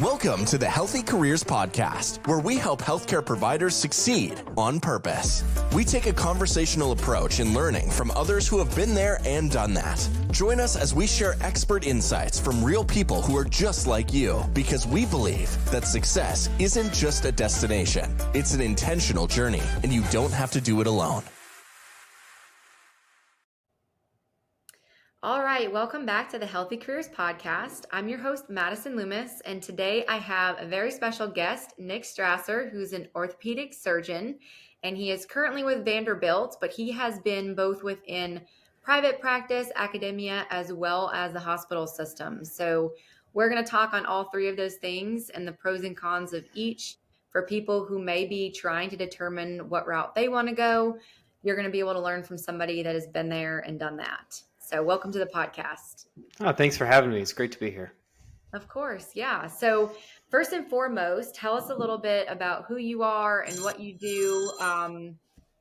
Welcome to the Healthy Careers Podcast, where we help healthcare providers succeed on purpose. We take a conversational approach in learning from others who have been there and done that. Join us as we share expert insights from real people who are just like you, because we believe that success isn't just a destination, it's an intentional journey, and you don't have to do it alone. All right, welcome back to the Healthy Careers Podcast. I'm your host, Madison Loomis, and today I have a very special guest, Nick Strasser, who's an orthopedic surgeon, and he is currently with Vanderbilt, but he has been both within private practice, academia, as well as the hospital system. So we're going to talk on all three of those things and the pros and cons of each for people who may be trying to determine what route they want to go. You're going to be able to learn from somebody that has been there and done that. So welcome to the podcast. Oh, thanks for having me. It's great to be here. Of course. Yeah. So first and foremost, tell us a little bit about who you are and what you do,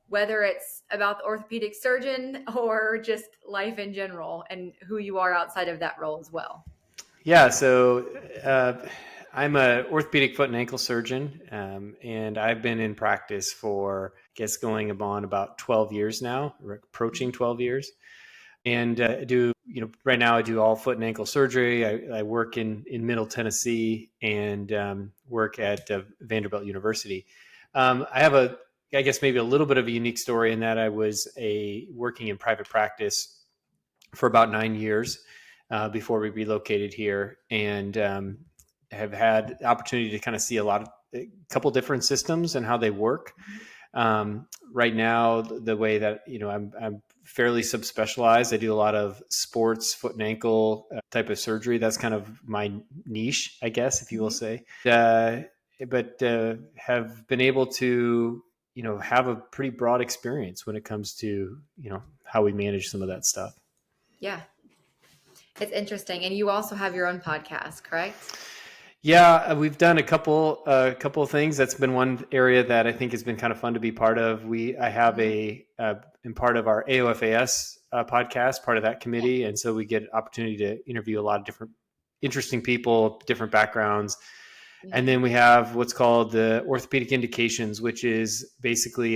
whether it's about the orthopedic surgeon or just life in general, and who you are outside of that role as well. Yeah. So I'm an orthopedic foot and ankle surgeon, and I've been in practice for, I guess, going on about 12 years now, approaching 12 years. And right now I do all foot and ankle surgery. I work in Middle Tennessee and work at Vanderbilt University. I have I guess maybe a little bit of a unique story in that I was working in private practice for about 9 years before we relocated here, and have had the opportunity to kind of see a couple different systems and how they work. Right now, the way that, I'm fairly subspecialized. I do a lot of sports, foot and ankle type of surgery. That's kind of my niche, I guess, if you will say. But have been able to, have a pretty broad experience when it comes to, how we manage some of that stuff. Yeah. It's interesting. And you also have your own podcast, correct? Yeah, we've done a couple of things. That's been one area that I think has been kind of fun to be part of. I have in part of our AOFAS podcast, part of that committee, and so we get an opportunity to interview a lot of different interesting people, different backgrounds. Yeah. And then we have what's called the Orthopedic Indications, which is basically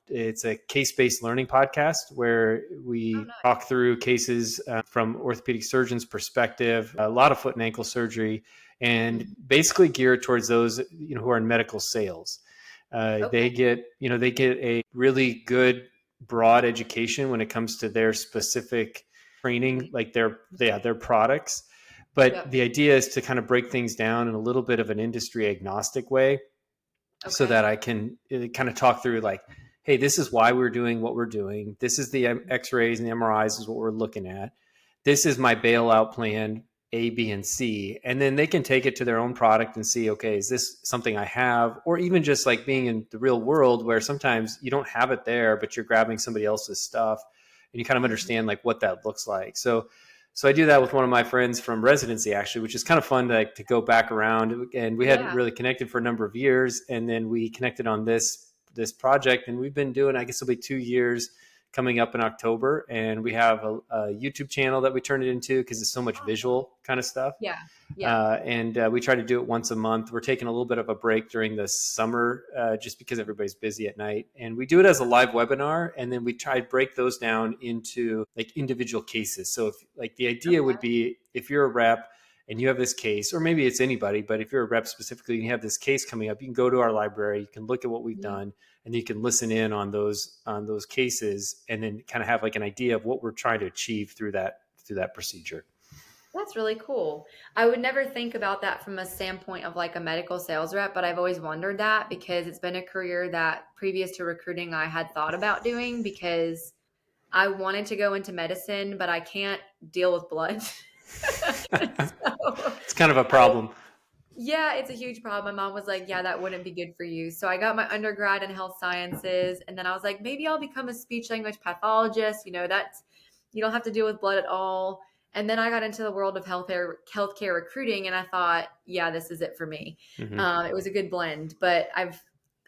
it's a case-based learning podcast where we talk through cases from orthopedic surgeons' perspective, a lot of foot and ankle surgery, and basically geared towards those who are in medical sales. They get a really good broad education when it comes to their specific training, like their products. But the idea is to kind of break things down in a little bit of an industry agnostic way, so that I can kind of talk through like, hey, this is why we're doing what we're doing. This is the X-rays and the MRIs is what we're looking at. This is my bailout plan, A, B, and C. And then they can take it to their own product and see, okay, is this something I have? Or even just like being in the real world where sometimes you don't have it there, but you're grabbing somebody else's stuff and you kind of understand like what that looks like. So I do that with one of my friends from residency, actually, which is kind of fun to go back around. And we hadn't really connected for a number of years. And then we connected on this project, and we've been doing, I guess it'll be 2 years coming up in October. And we have a YouTube channel that we turned it into because it's so much visual kind of stuff. Yeah. We try to do it once a month. We're taking a little bit of a break during the summer just because everybody's busy at night. And we do it as a live webinar. And then we try to break those down into like individual cases. So if like the idea would be, if you're a rep and you have this case, or maybe it's anybody, but if you're a rep specifically and you have this case coming up, you can go to our library, you can look at what we've done, and you can listen in on those cases, and then kind of have like an idea of what we're trying to achieve through that procedure. That's really cool. I would never think about that from a standpoint of like a medical sales rep, but I've always wondered that because it's been a career that previous to recruiting I had thought about doing, because I wanted to go into medicine, but I can't deal with blood. It's kind of a problem. Yeah, it's a huge problem. My mom was like, yeah, that wouldn't be good for you. So I got my undergrad in health sciences. And then I was like, maybe I'll become a speech language pathologist. You don't have to deal with blood at all. And then I got into the world of healthcare recruiting, and I thought, yeah, this is it for me. Mm-hmm. It was a good blend. But I've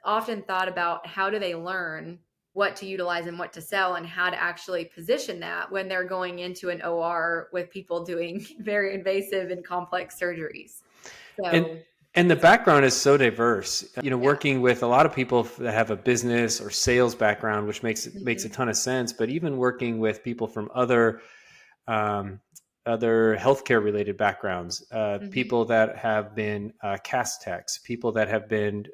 often thought about how do they learn what to utilize and what to sell and how to actually position that when they're going into an OR with people doing very invasive and complex surgeries. And So, and the background is so diverse. Working with a lot of people that have a business or sales background, which makes a mhm, ton of sense. But even working with people from um, other healthcare related backgrounds, mhm, people that have been cast techs, people that have been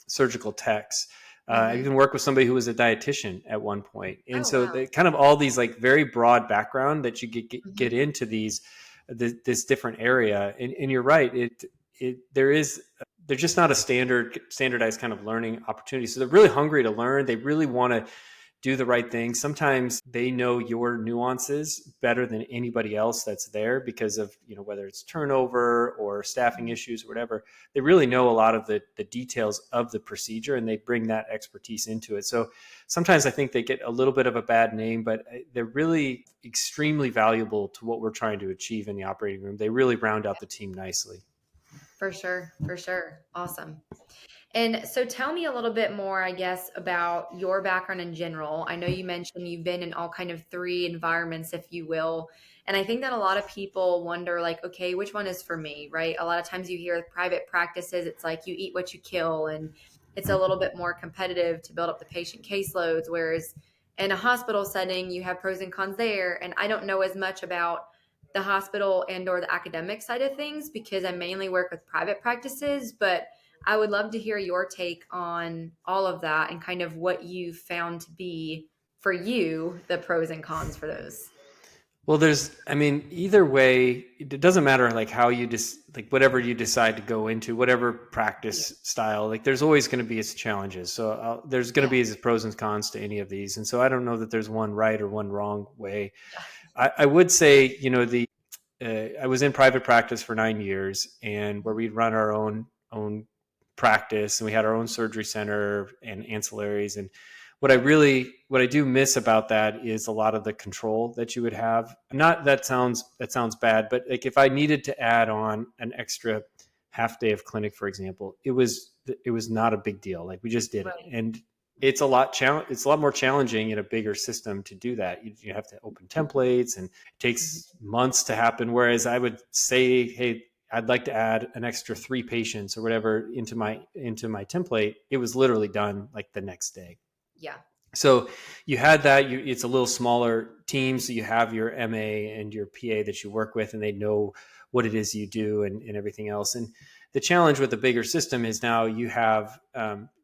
surgical techs. I mhm. even worked with somebody who was a dietitian at one point, and Oh, so wow. they kind of all these like very broad background that you get Mhm, into this different area. And you're right, they're just not a standardized kind of learning opportunity. So they're really hungry to learn. They really want to do the right thing. Sometimes they know your nuances better than anybody else that's there because of, whether it's turnover or staffing mhm. issues or whatever. They really know a lot of the details of the procedure, and they bring that expertise into it. So sometimes I think they get a little bit of a bad name, but they're really extremely valuable to what we're trying to achieve in the operating room. They really round out the team nicely. For sure. For sure. Awesome. And so tell me a little bit more, I guess, about your background in general. I know you mentioned you've been in all kind of three environments, if you will. And I think that a lot of people wonder, like, okay, which one is for me, right? A lot of times you hear with private practices, it's like you eat what you kill, and it's a little bit more competitive to build up the patient caseloads. Whereas in a hospital setting, you have pros and cons there. And I don't know as much about the hospital and or the academic side of things because I mainly work with private practices, but I would love to hear your take on all of that and kind of what you found to be for you the pros and cons for those. Well, either way, it doesn't matter like how you just like whatever you decide to go into, whatever Yeah. practice style, like there's always going to be its challenges. So there's going to Yeah. be its pros and cons to any of these. And so I don't know that there's one right or one wrong way. Yeah. I would say, I was in private practice for 9 years, and where we'd run our own practice, and we had our own surgery center and ancillaries. And what I do miss about that is a lot of the control that you would have. Not that sounds bad, but like if I needed to add on an extra half day of clinic, for example, it was not a big deal. Like we just did it, Right. and it's a lot more challenging in a bigger system to do that. You have to open templates, and it Mhm. takes months to happen. Whereas I would say, hey, I'd like to add an extra 3 patients or whatever into my template. It was literally done like the next day. Yeah. So you had that. It's a little smaller team, so you have your MA and your PA that you work with, and they know what it is you do and everything else. And the challenge with the bigger system is now you have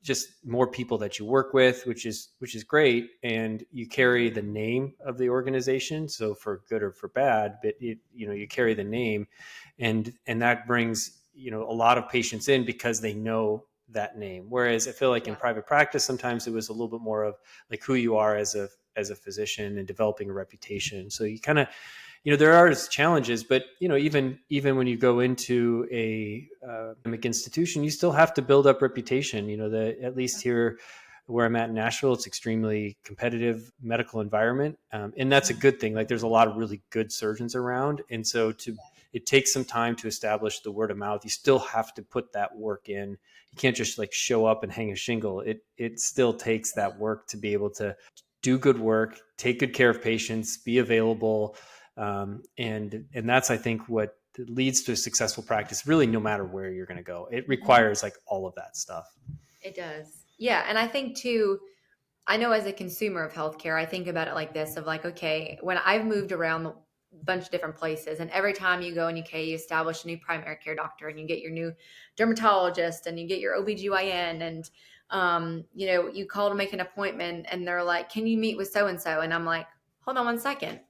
just more people that you work with, which is great, and you carry Mhm. the name of the organization. So for good or for bad, but you carry the name, and that brings a lot of patients in because they know that name. Whereas I feel like in Yeah. private practice, sometimes it was a little bit more of like who you are as a physician and developing a reputation. So you kind of, there are challenges, but even when you go into a academic institution, you still have to build up reputation. At least here where I'm at in Nashville, it's extremely competitive medical environment, and that's a Mhm. good thing. Like there's a lot of really good surgeons around, and so it takes some time to establish the word of mouth. You still have to put that work in. You can't just like show up and hang a shingle. It still takes that work to be able to do good work, take good care of patients, be available, and that's I think what leads to a successful practice. Really, no matter where you're going to go, it Mhm. requires like all of that stuff. It does. Yeah. And I think too, I know as a consumer of healthcare, I think about it like this of like, okay, when I've moved around a bunch of different places, and every time you go and you establish a new primary care doctor and you get your new dermatologist and you get your OBGYN and you call to make an appointment and they're like, can you meet with so and so? And I'm like, hold on one second.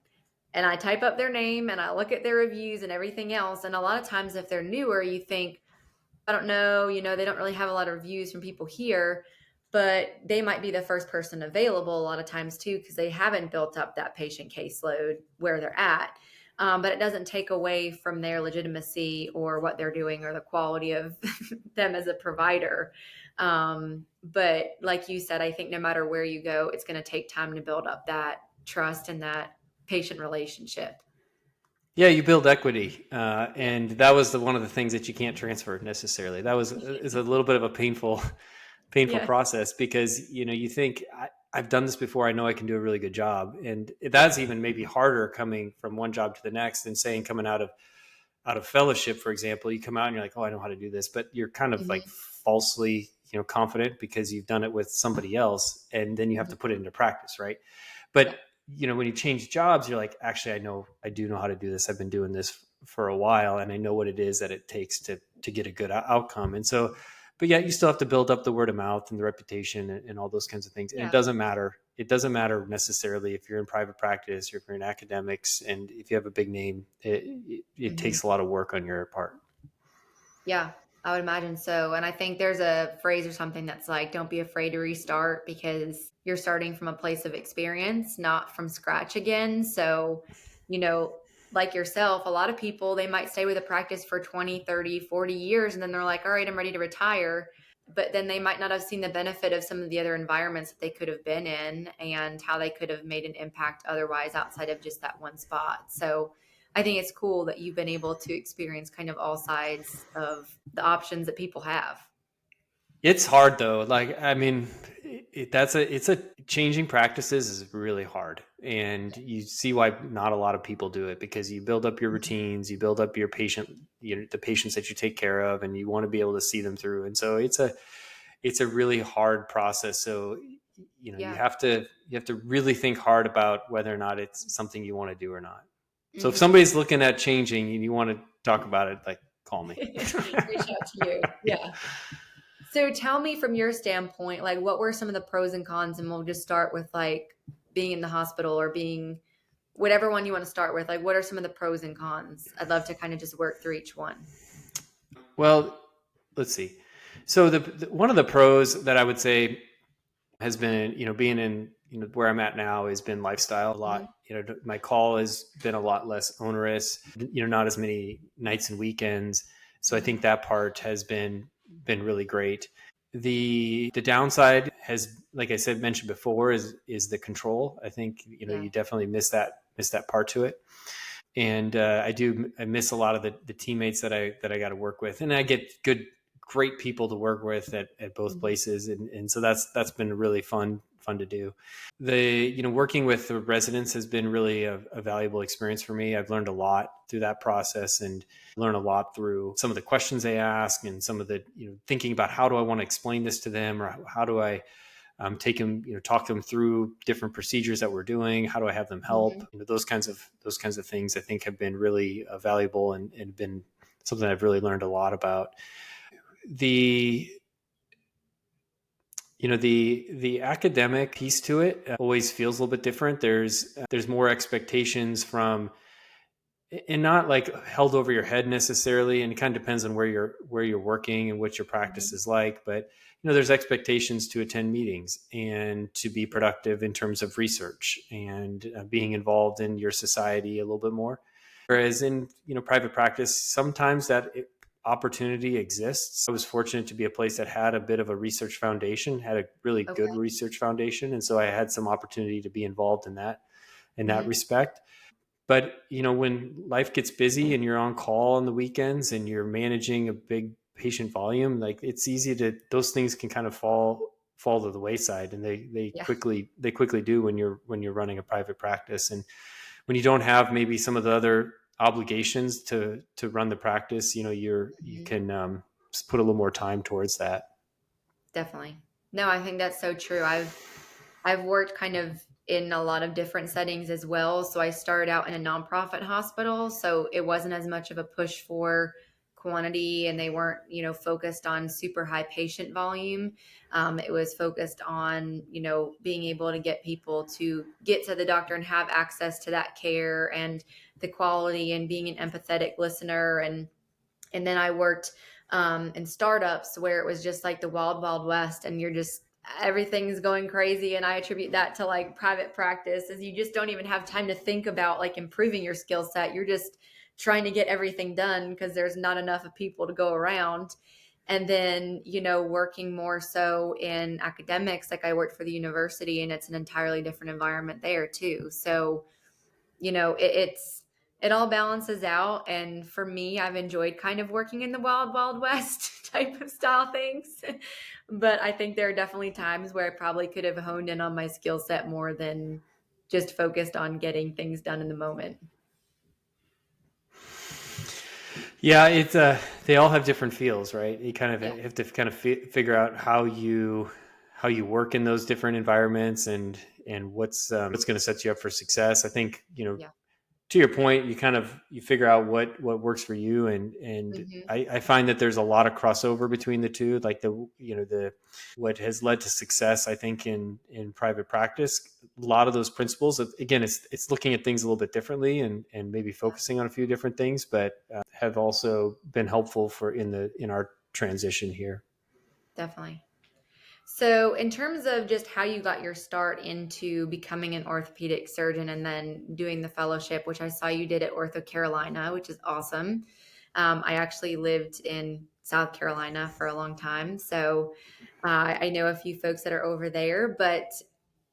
And I type up their name and I look at their reviews and everything else. And a lot of times if they're newer, you think, I don't know, they don't really have a lot of reviews from people here, but they might be the first person available a lot of times too, because they haven't built up that patient caseload where they're at. But it doesn't take away from their legitimacy or what they're doing or the quality of them as a provider. But like you said, I think no matter where you go, it's going to take time to build up that trust and that patient relationship. Yeah, you build equity, Yeah. and that was one of the things that you can't transfer necessarily. That was is a little bit of a painful Yes. process because you think I've done this before. I know I can do a really good job, and that's even maybe harder coming from one job to the next than saying coming out of fellowship, for example, you come out and you're like, oh, I know how to do this, but you're kind of like Mm-hmm. falsely, confident because you've done it with somebody else, and then you have to put it into practice, right? But Yeah. when you change jobs, you're like, actually, I do know how to do this. I've been doing this for a while, and I know what it is that it takes to get a good outcome. And so, but yeah, you still have to build up the word of mouth and the reputation and all those kinds of things. And it Yeah. doesn't matter. It doesn't matter necessarily if you're in private practice or if you're in academics, and if you have a big name, it Mm-hmm. takes a lot of work on your part. Yeah, I would imagine so. And I think there's a phrase or something that's like, don't be afraid to restart because you're starting from a place of experience, not from scratch again. So, you know, like yourself, a lot of people, they might stay with a practice for 20, 30, 40 years, and then they're like, all right, I'm ready to retire. But then they might not have seen the benefit of some of the other environments that they could have been in and how they could have made an impact otherwise outside of just that one spot. So, I think it's cool that you've been able to experience kind of all sides of the options that people have. It's hard though. Like, I mean, it's a changing practices is really hard. And you see why not a lot of people do it, because you build up your routines, you build up your the patients that you take care of, and you want to be able to see them through. And so it's a really hard process. So, Yeah. you have to really think hard about whether or not it's something you want to do or not. So if Hmm. somebody's looking at changing and you want to talk about it, like, call me. Reach out to you. Yeah. So tell me from your standpoint, like what were some of the pros and cons? And we'll just start with like being in the hospital or being whatever one you want to start with. Like what are some of the pros and cons? I'd love to kind of just work through each one. Well, let's see. So the one of the pros that I would say has been, being in, where I'm at now, has been lifestyle a Hmm. lot. My call has been a lot less onerous, not as many nights and weekends. So I Hmm. think that part has been really great. The downside has, like I said, mentioned before, is the control. I think, Yeah. you definitely miss that part to it. And I miss a lot of the teammates that I got to work with, and I get great people to work with at both Hmm. places, and so that's been really fun to do. Working with the residents has been really a valuable experience for me. I've learned a lot through that process, and learn a lot through some of the questions they ask, and some of the, thinking about how do I want to explain this to them, or how do I take them, talk them through different procedures that we're doing. How do I have them help? Hmm. Those kinds of things I think have been really valuable, and been something I've really learned a lot about. The the academic piece to it always feels a little bit different. There's more expectations from, and not like held over your head necessarily, and it kind of depends on where you're working and what your practice Hmm. is like. But there's expectations to attend meetings and to be productive in terms of research, and being involved in your society a little bit more. Whereas in private practice, sometimes that opportunity exists. I was fortunate to be a place that had a bit of a research foundation, had a really good Okay. research foundation, and so I had some opportunity to be involved in that Hmm. respect. But when life gets busy and you're on call on the weekends and you're managing a big patient volume, like, it's easy to, those things can kind of fall to the wayside, and Yeah. they quickly do when you're running a private practice. And when you don't have maybe some of the other obligations to run the practice, you Mhm. can just put a little more time towards that. Definitely. No, I think that's so true. I've worked kind of in a lot of different settings as well. So I started out in a nonprofit hospital, so it wasn't as much of a push for quantity, and they weren't, focused on super high patient volume. It was focused on, being able to get people to get to the doctor and have access to that care and the quality, and being an empathetic listener. And then I worked in startups where it was just like the wild, wild west, and you're just everything's going crazy. And I attribute that to like private practice, is you just don't even have time to think about like improving your skill set. You're just trying to get everything done because there's not enough of people to go around. And then, working more so in academics, like I worked for the university, and it's an entirely different environment there too. So it all balances out. And for me, I've enjoyed kind of working in the wild, wild west type of style things. But I think there are definitely times where I probably could have honed in on my skill set more than just focused on getting things done in the moment. Yeah, it's they all have different feels, right? You kind of Yeah. have to kind of figure out how you work in those different environments and what's going to set you up for success. I think, Yeah. to your point, you figure out what works for you, and Hmm. I find that there's a lot of crossover between the two, like the what has led to success, I think, in private practice. A lot of those principles, again, it's looking at things a little bit differently and maybe Yeah, focusing on a few different things, but have also been helpful for in our transition here. definitely. So, in terms of just how you got your start into becoming an orthopedic surgeon and then doing the fellowship, which I saw you did at Ortho Carolina, which is awesome. I actually lived in South Carolina for a long time. So, I know a few folks that are over there. But,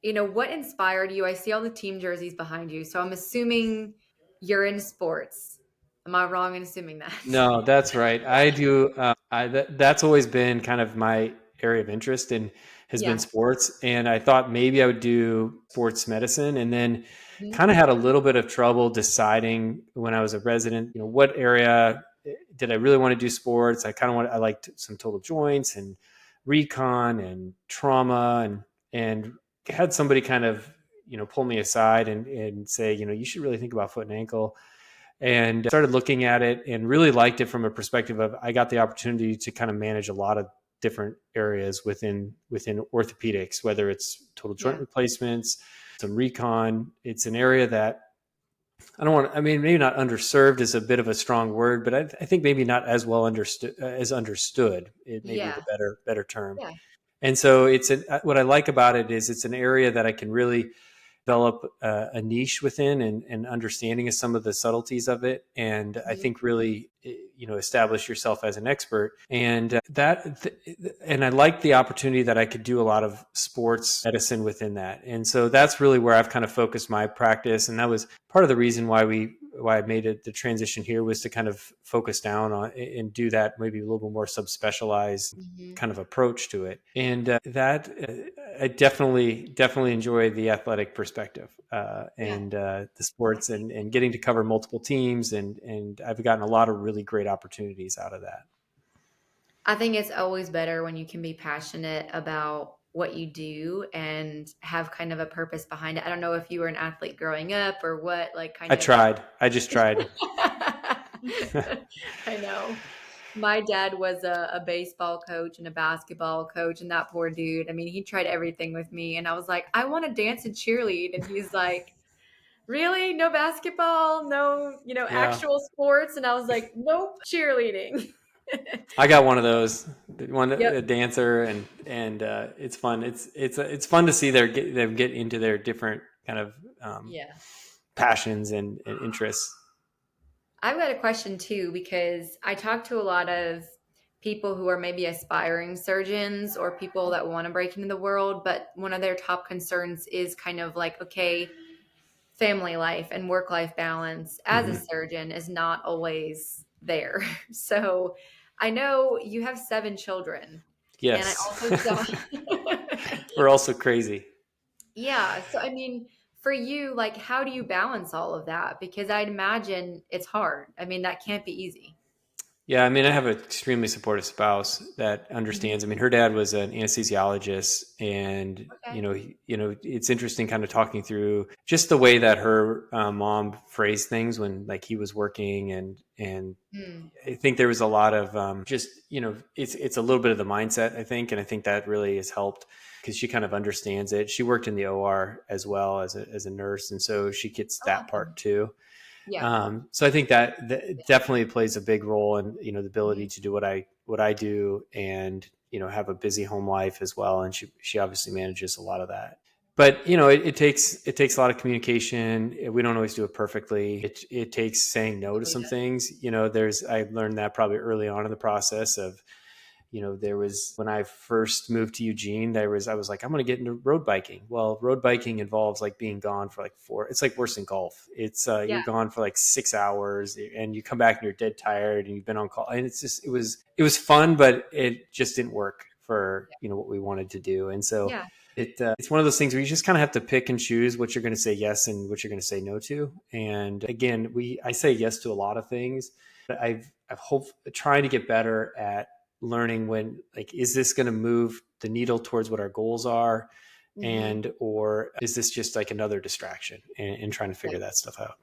what inspired you? I see all the team jerseys behind you. So, I'm assuming you're in sports. Am I wrong in assuming that? No, that's right. I do. That's always been kind of my area of interest and has been Yeah. sports. And I thought maybe I would do sports medicine, and then Mhm. kind of had a little bit of trouble deciding when I was a resident, what area did I really want to do sports. I liked some total joints and recon and trauma, and had somebody kind of, pull me aside and say, you should really think about foot and ankle, and started looking at it and really liked it from a perspective of I got the opportunity to kind of manage a lot of different areas within orthopedics, whether it's total joint Yeah. replacements, some recon. It's an area that I mean, maybe not underserved is a bit of a strong word, but I think maybe not as well understood. It may be the Yeah. better term. Yeah. And so what I like about it is it's an area that I can really develop a niche within, and understanding of some of the subtleties of it, and I Mhm. think really establish yourself as an expert, and and I like the opportunity that I could do a lot of sports medicine within that, and so that's really where I've kind of focused my practice, and that was part of the reason why I made it the transition here, was to kind of focus down on and do that maybe a little bit more subspecialized Mhm. kind of approach to it. And I definitely enjoy the athletic perspective, Yeah. and the sports, and getting to cover multiple teams, and I've gotten a lot of really great opportunities out of that. I think it's always better when you can be passionate about what you do and have kind of a purpose behind it. I don't know if you were an athlete growing up or what, like kind of. I just tried. I know. My dad was a baseball coach and a basketball coach, and that poor dude, I mean, he tried everything with me. And I was like, I want to dance and cheerlead. And he's like, really? No basketball? No, Yeah, actual sports? And I was like, nope, cheerleading. I got one of those, one Yep. a dancer, and it's fun. It's fun to see them get into their different kind of Yeah. passions and interests. I've got a question too, because I talk to a lot of people who are maybe aspiring surgeons or people that want to break into the world, but one of their top concerns is kind of like, okay, family life and work life balance as a Hmm. surgeon is not always there. So I know you have 7 children, and I Yes, also saw, we're also crazy. yeah. So, I mean, for you, like, how do you balance all of that? Because I'd imagine it's hard. I mean, that can't be easy. Yeah, I mean, I have an extremely supportive spouse that Mhm. understands. I mean, her dad was an anesthesiologist, and Okay. it's interesting, kind of talking through just the way that her mom phrased things when like he was working, and Mm. I think there was a lot of just it's a little bit of the mindset, I think, and I think that really has helped because she kind of understands it. She worked in the OR as well as a nurse, and so she gets Oh, that awesome. part too. Yeah. So I think that definitely plays a big role in the ability Mhm. to do what I do, and have a busy home life as well. And she obviously manages a lot of that. But it takes a lot of communication. We don't always do it perfectly. It takes saying no to Totally some does. things. I learned that probably early on in the process of there was, when I first moved to Eugene, I was like, I'm going to get into road biking. Well, road biking involves like being gone for like it's like worse than golf. It's Yeah. you're gone for like 6 hours, and you come back and you're dead tired, and you've been on call, and it was fun, but it just didn't work for what we wanted to do. And so Yeah. it's one of those things where you just kind of have to pick and choose what you're going to say yes and what you're going to say no to. And again, I say yes to a lot of things, I've trying to get better at learning when, like, is this going to move the needle towards what our goals are, and or is this just like another distraction, and trying to figure that stuff out.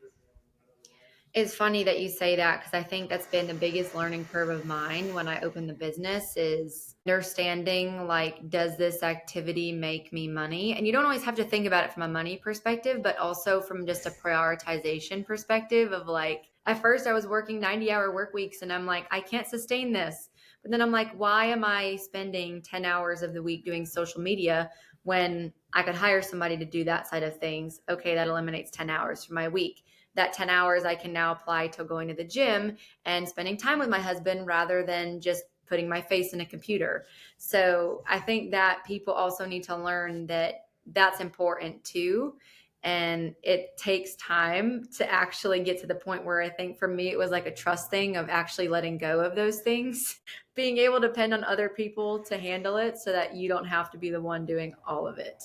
It's funny that you say that, because I think that's been the biggest learning curve of mine when I opened the business, is understanding, like, does this activity make me money? And you don't always have to think about it from a money perspective, but also from just a prioritization perspective of, like, at first I was working 90-hour work weeks and I'm like, I can't sustain this. But then I'm like, why am I spending 10 hours of the week doing social media when I could hire somebody to do that side of things? Okay, that eliminates 10 hours from my week. That 10 hours I can now apply to going to the gym and spending time with my husband rather than just putting my face in a computer. So I think that people also need to learn that that's important too. And it takes time to actually get to the point where, I think for me, it was like a trust thing of actually letting go of those things, being able to depend on other people to handle it so that you don't have to be the one doing all of it.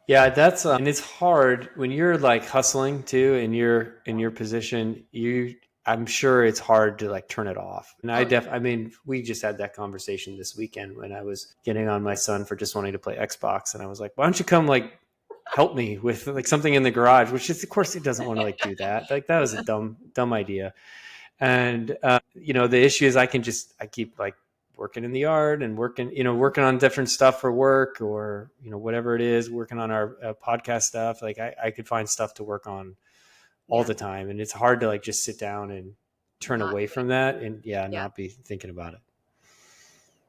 Yeah, that's and it's hard when you're like hustling too, and you're in your position. I'm sure it's hard to like turn it off. And I mean, we just had that conversation this weekend when I was getting on my son for just wanting to play Xbox, and I was like, "Why don't you come like help me with like something in the garage?" Which is, of course, he doesn't want to like do that. Like that was a dumb idea. And the issue is I keep like working in the yard and working on different stuff for work, or whatever it is, working on our podcast stuff. Like I could find stuff to work on all the time, and it's hard to like just sit down and turn away from that and not be thinking about it.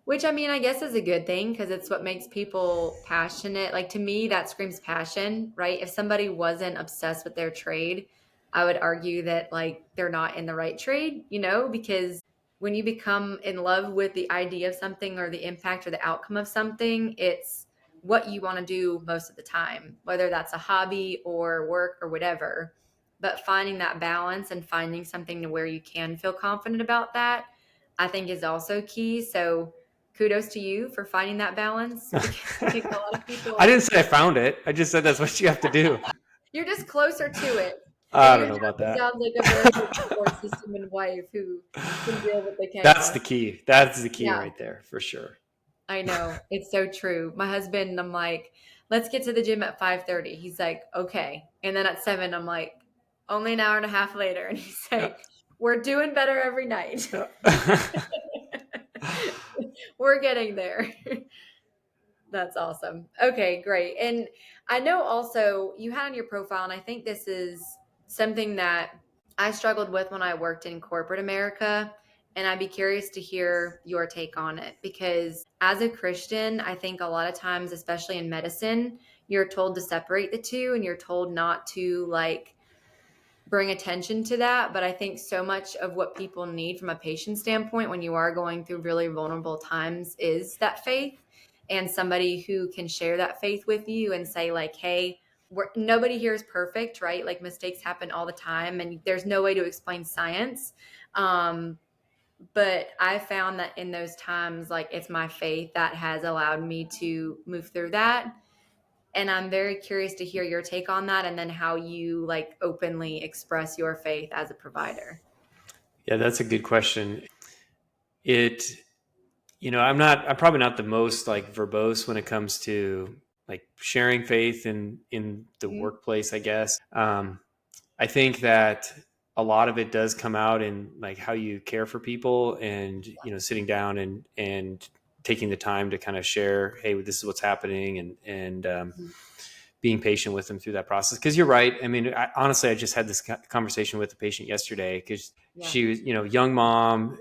Which, I mean, I guess is a good thing, because it's what makes people passionate. Like, to me, that screams passion, right? If somebody wasn't obsessed with their trade, I would argue that, like, they're not in the right trade, because when you become in love with the idea of something or the impact or the outcome of something, it's what you want to do most of the time, whether that's a hobby or work or whatever. But finding that balance and finding something to where you can feel confident about that, I think is also key. So, kudos to you for finding that balance, because I think a lot of people, I didn't say I found it. I just said that's what you have to do. you're just closer to it. I And don't your know about husband that. sounds like a very good support system and wife who can deal with the That's chaos. the key. That's the key Yeah, right there for sure. I know. It's so true. My husband, I'm like, let's get to the gym at 5:30. He's like, okay. And then at 7, I'm like, only an hour and a half later. And he's like, we're doing better every night. We're getting there. That's awesome. Okay, great. And I know also you had on your profile, and I think this is something that I struggled with when I worked in corporate America. And I'd be curious to hear your take on it, because as a Christian, I think a lot of times, especially in medicine, you're told to separate the two and you're told not to like bring attention to that. But I think so much of what people need from a patient standpoint when you are going through really vulnerable times is that faith, and somebody who can share that faith with you and say, like, hey, nobody here is perfect, right? Like, mistakes happen all the time and there's no way to explain science. But I found that in those times, like, it's my faith that has allowed me to move through that. And I'm very curious to hear your take on that, and then how you like openly express your faith as a provider. Yeah, that's a good question. I'm probably not the most like verbose when it comes to like sharing faith in the workplace, I guess. I think that a lot of it does come out in like how you care for people, and sitting down and taking the time to kind of share, hey, this is what's happening, and being patient with them through that process. Because you're right. I mean, honestly, I just had this conversation with a patient yesterday, because she was, young mom,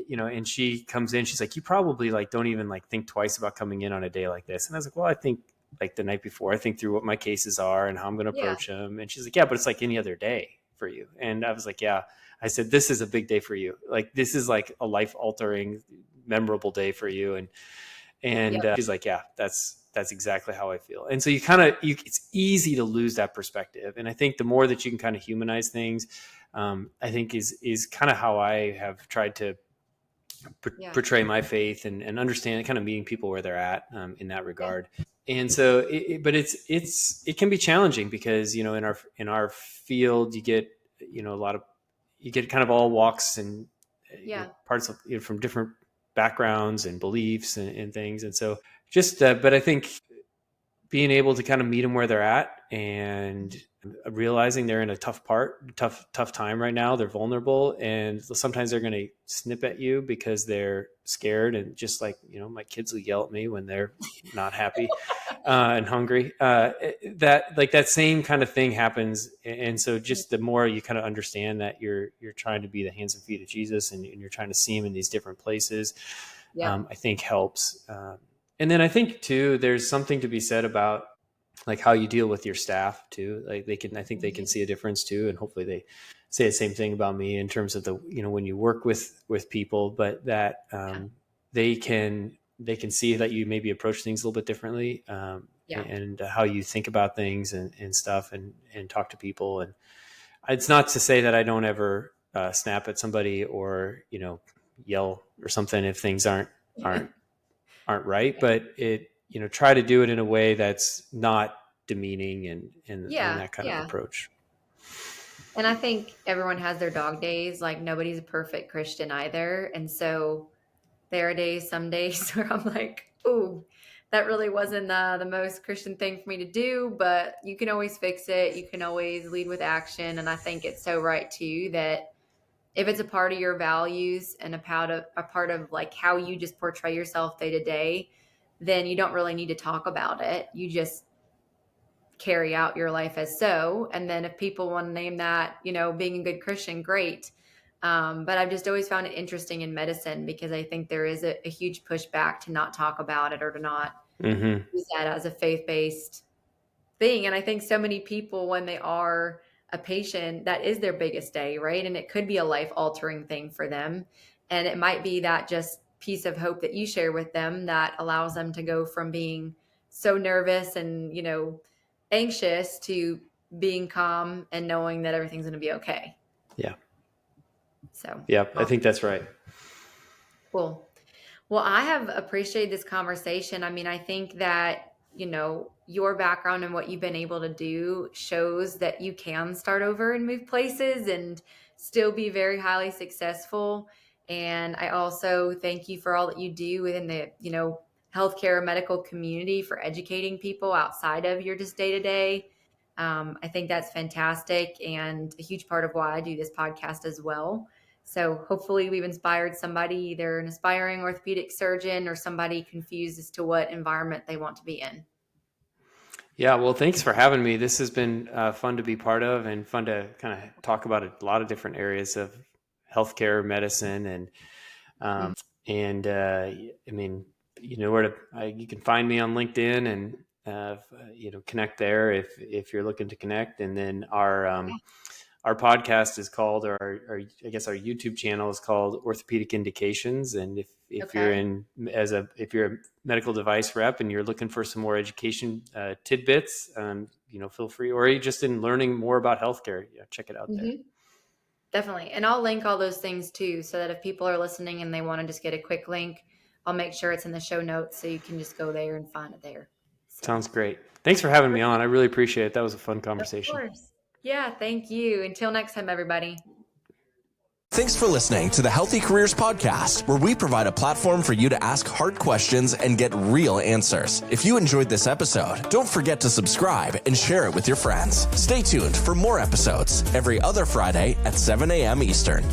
and she comes in, she's like, you probably like don't even like think twice about coming in on a day like this. And I was like, well, I think like the night before, I think through what my cases are and how I'm going to approach them. And she's like, yeah, but it's like any other day for you. And I was like, yeah. I said, this is a big day for you. Like, this is like a life altering, memorable day for you. And she's like, yeah, that's exactly how I feel. And so it's easy to lose that perspective. And I think the more that you can kind of humanize things, I think is kind of how I have tried to portray my faith, and understand kind of meeting people where they're at, in that regard. And so, but it can be challenging, because, in our field, you get, a lot of, you get kind of all walks and Yeah. parts of from different backgrounds and beliefs and things. And so just, but I think being able to kind of meet them where they're at and realizing they're in a tough time right now. They're vulnerable, and sometimes they're going to snip at you because they're scared. And just like, my kids will yell at me when they're not happy and hungry. That same kind of thing happens. And so just the more you kind of understand that you're trying to be the hands and feet of Jesus, and you're trying to see him in these different places, I think helps. And then I think too, there's something to be said about like how you deal with your staff too. Like I think they can see a difference too. And hopefully they say the same thing about me in terms of when you work with people, but that they can see that you maybe approach things a little bit differently, and how you think about things and stuff and talk to people. And it's not to say that I don't ever snap at somebody or, yell or something if things aren't right, but try to do it in a way that's not demeaning and that kind of approach. And I think everyone has their dog days. Like nobody's a perfect Christian either. And so there are some days where I'm like, ooh, that really wasn't the most Christian thing for me to do, but you can always fix it. You can always lead with action. And I think it's so right too, that if it's a part of your values and a part of like how you just portray yourself day to day, then you don't really need to talk about it. You just carry out your life as so. And then if people want to name that, being a good Christian, great. But I've just always found it interesting in medicine because I think there is a huge pushback to not talk about it or to not use that as a faith-based thing. And I think so many people, when they are a patient, that is their biggest day, right? And it could be a life-altering thing for them. And it might be that just piece of hope that you share with them that allows them to go from being so nervous and, anxious to being calm and knowing that everything's going to be okay. Yeah. So, I think that's right. Cool. Well, I have appreciated this conversation. I mean, I think that, your background and what you've been able to do shows that you can start over and move places and still be very highly successful. And I also thank you for all that you do within the, healthcare medical community for educating people outside of your just day-to-day. I think that's fantastic and a huge part of why I do this podcast as well. So hopefully we've inspired somebody, either an aspiring orthopedic surgeon or somebody confused as to what environment they want to be in. Yeah, well, thanks for having me. This has been fun to be part of and fun to kind of talk about a lot of different areas of healthcare, medicine, and I mean, you know where you can find me on LinkedIn and connect there if you're looking to connect. And then our podcast is called, or I guess our YouTube channel is called Orthopedic Indications. And if you're a medical device rep and you're looking for some more education tidbits, feel free, or you're just in learning more about healthcare, check it out there. Definitely. And I'll link all those things too, so that if people are listening and they want to just get a quick link, I'll make sure it's in the show notes so you can just go there and find it there. So. Sounds great. Thanks for having me on. I really appreciate it. That was a fun conversation. Of course. Yeah, thank you. Until next time, everybody. Thanks for listening to the Healthy Careers Podcast, where we provide a platform for you to ask hard questions and get real answers. If you enjoyed this episode, don't forget to subscribe and share it with your friends. Stay tuned for more episodes every other Friday at 7 a.m. Eastern.